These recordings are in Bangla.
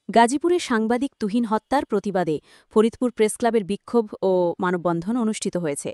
গাজীপুরে সাংবাদিক তুহিন হত্যার প্রতিবাদে ফরিদপুর প্রেসক্লাবের বিক্ষোভ ও মানববন্ধন অনুষ্ঠিত হয়েছে।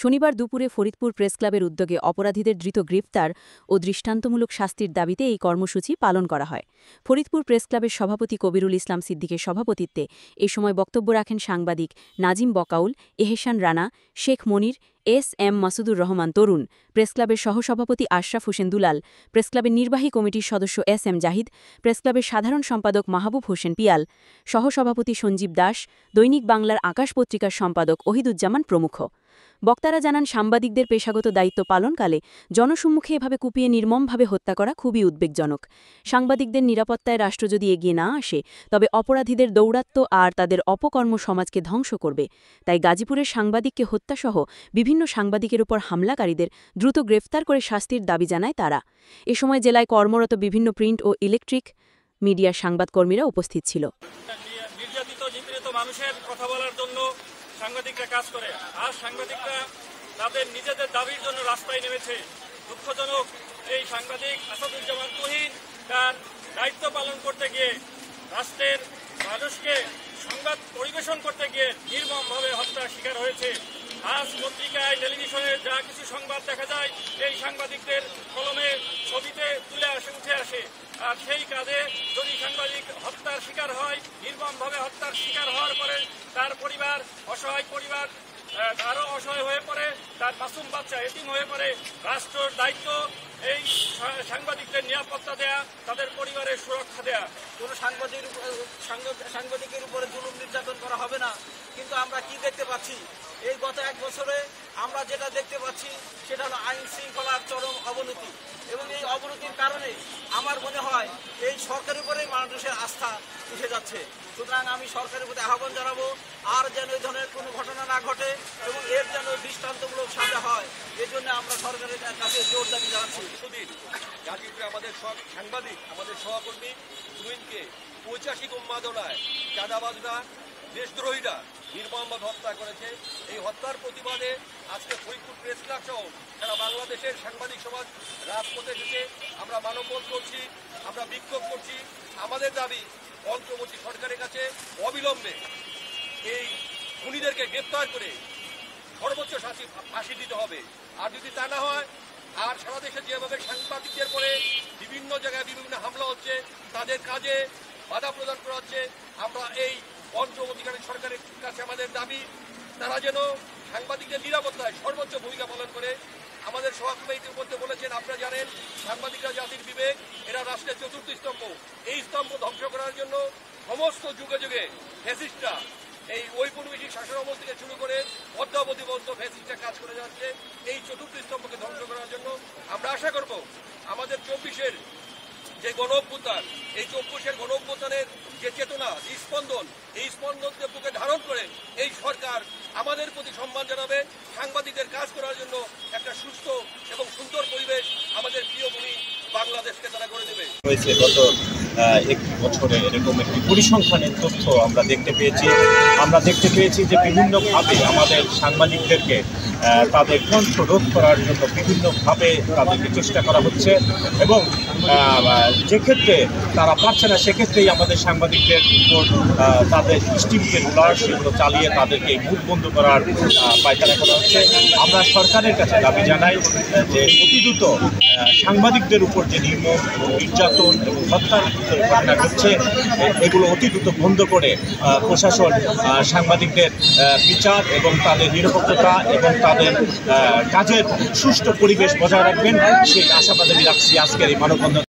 শনিবার দুপুরে ফরিদপুর প্রেসক্লাবের উদ্যোগে অপরাধীদের দ্রুত গ্রেফতার ও দৃষ্টান্তমূলক শাস্তির দাবিতে এই কর্মসূচি পালন করা হয়। ফরিদপুর প্রেসক্লাবের সভাপতি কবিরুল ইসলাম সিদ্দিকের সভাপতিত্বে এ সময় বক্তব্য রাখেন সাংবাদিক নাজিম বকাউল, এহেসান রানা, শেখ মনির, এস.এম. মাসুদুর রহমান তরুণ, প্রেসক্লাবের সহসভাপতি আশরাফ হোসেন দুলাল, প্রেসক্লাবের নির্বাহী কমিটির সদস্য এস.এম. জাহিদ, প্রেসক্লাবের সাধারণ সম্পাদক মাহবুব হোসেন পিয়াল, সহসভাপতি সঞ্জীব দাস, দৈনিক বাংলার আকাশ পত্রিকার সম্পাদক ওহিদুজ্জামান প্রমুখ। বক্তারা জানান, সাংবাদিকদের পেশাগত দায়িত্ব পালনকালে জনসম্মুখে এভাবে কুপিয়ে নির্মমভাবে হত্যা করা খুবই উদ্বেগজনক। সাংবাদিকদের নিরাপত্তায় রাষ্ট্র যদি এগিয়ে না আসে, তবে অপরাধীদের দৌরাত্ম্য আর তাদের অপকর্ম সমাজকে ধ্বংস করবে। তাই গাজীপুরের সাংবাদিককে হত্যাসহ বিভিন্ন সাংবাদিকের উপর হামলাকারীদের দ্রুত গ্রেফতার করে শাস্তির দাবি জানায় তারা। এ সময় জেলায় কর্মরত বিভিন্ন প্রিন্ট ও ইলেকট্রিক মিডিয়ার সংবাদকর্মীরা উপস্থিত ছিল। নিপীড়িত মানুষের কথা বলার জন্য সাংবাদিকরা কাজ করে, আর সাংবাদিকরা তাদের নিজেদের দাবির জন্য রাস্তায় নেমেছে। দুঃখজনক, এই সাংবাদিক আসাদুজ্জামান তুহিন তার দায়িত্ব পালন করতে গিয়ে রাষ্ট্রের মানুষকে সংবাদ পরিবেশন করতে গিয়ে নির্মমভাবে হত্যার শিকার হয়েছে। আজ পত্রিকায়, টেলিভিশনে যা কিছু সংবাদ দেখা যায়, এই সাংবাদিকদের কলমে, ছবিতে উঠে আসে। আর সেই কাজে যদি সাংবাদিক হত্যার শিকার হয়, নির্মমভাবে হত্যার শিকার হওয়ার পরে তার পরিবার, অসহায় পরিবার আরও অসহায় হয়ে পড়ে, তার মাসুম বাচ্চা এতিম হয়ে পড়ে। রাষ্ট্রের দায়িত্ব এই সাংবাদিকদের নিরাপত্তা দেয়া, তাদের পরিবারের সুরক্ষা দেয়া। কোনো সাংবাদিকের উপরে জুলুম নির্যাতন করা হবে না। কিন্তু আমরা কি দেখতে পাচ্ছি, এই গত এক বছরে আমরা যেটা দেখতে পাচ্ছি সেটা হলো আইন শৃঙ্খলার চরম অবনতি। এবং এই অবনতির কারণে আমার মনে হয় এই সরকারের উপরেই মানুষের আস্থা উঠে যাচ্ছে। সুতরাং আমি সরকারের প্রতি আহ্বান জানাবো, আর যেন এই ধরনের কোনো ঘটনা না ঘটে এবং এর যেন দৃষ্টান্তমূলক সাজা হয়, এই জন্য আমরা সরকারের কাছে জোর দাবি জানাচ্ছি। গাজীপুরে আমাদের সব সাংবাদিক, আমাদের সহকর্মী তুহিনকে 85 উন্মাদনায় চাঁদাবাজরা, দেশদ্রোহীরা নির্মমভাবে হত্যা করেছে। এই হত্যার প্রতিবাদে আজকে ফরিদপুর প্রেস ক্লাব সহ সারা বাংলাদেশের সাংবাদিক সমাজ রাজপথে এসেছে। আমরা মানববন্ধন করছি, আমরা বিক্ষোভ করছি। আমাদের দাবি, অন্তর্বর্তী সরকারের কাছে অবিলম্বে এই খুনিদেরকে গ্রেপ্তার করে সর্বোচ্চ ফাঁসি দিতে হবে। আর যদি তা না হয়, আর সারা দেশে যেভাবে সাংবাদিকদের পরে বিভিন্ন জায়গায় বিভিন্ন হামলা হচ্ছে, তাদের কাজে বাধা প্রদান করা হচ্ছে, আমরা এই অন্তর্বর্তীকালী সরকারের কাছে আমাদের দাবি, তারা যেন সাংবাদিকদের নিরাপত্তায় সর্বোচ্চ ভূমিকা পালন করে। আমাদের সভাপতি ইতিমধ্যে বলেছেন, আপনারা জানেন, সাংবাদিকরা জাতির বিবেক, এরা রাষ্ট্রের চতুর্থ স্তম্ভ। এই স্তম্ভ ধ্বংস করার জন্য সমস্ত যুগে যুগে ফ্যাসিস্টরা, এই ঔপনিবেশিক শাসন আমল থেকে শুরু করে অদ্যাবধি পর্যন্ত ফ্যাসিস্টরা কাজ করে যাচ্ছে। এই চতুর্থ স্তম্ভকে ধ্বংস করার জন্য আমরা আশা করব আমাদের 24-এর যে গণ-অভ্যুত্থান, এই 24-এর গণ-অভ্যুত্থানের যে চেতনা, যে স্পন্দন, এই স্পন্দনকে বুকে ধারণ করে এই সরকার আমাদের প্রতি সম্মান জানাবে। সাংবাদিকদের কাজ করার জন্য একটা সুস্থ এবং সুন্দর পরিবেশ আমাদের প্রিয় ভূমি বাংলাদেশকে তারা করে দেবে। হয়েছে গত একটি বছরে এরকম একটি পরিসংখ্যানের তথ্য আমরা দেখতে পেয়েছি যে বিভিন্নভাবে আমাদের সাংবাদিকদেরকে তাদের কণ্ঠ রোধ করার জন্য বিভিন্নভাবে তাদেরকে চেষ্টা করা হচ্ছে, এবং যে ক্ষেত্রে তারা পারছে না, সেক্ষেত্রেই আমাদের সাংবাদিকদের উপর তাদের স্টিমকে রুলার সেগুলো চালিয়ে তাদেরকে মুখ বন্ধ করার পায়তারা করা হচ্ছে। আমরা সরকারের কাছে দাবি জানাই যে অতি দ্রুত সাংবাদিকদের উপর যে নির্যাতন এবং হত্যার ঘটনা ঘটছে, এগুলো অতি দ্রুত বন্ধ করে প্রশাসন সাংবাদিকদের বিচার এবং তাদের নিরাপত্তা এবং তাদের কাজের সুষ্ঠু পরিবেশ বজায় রাখবেন, সেই আশাবাদ আমি রাখছি আজকের এই মানববন্ধন।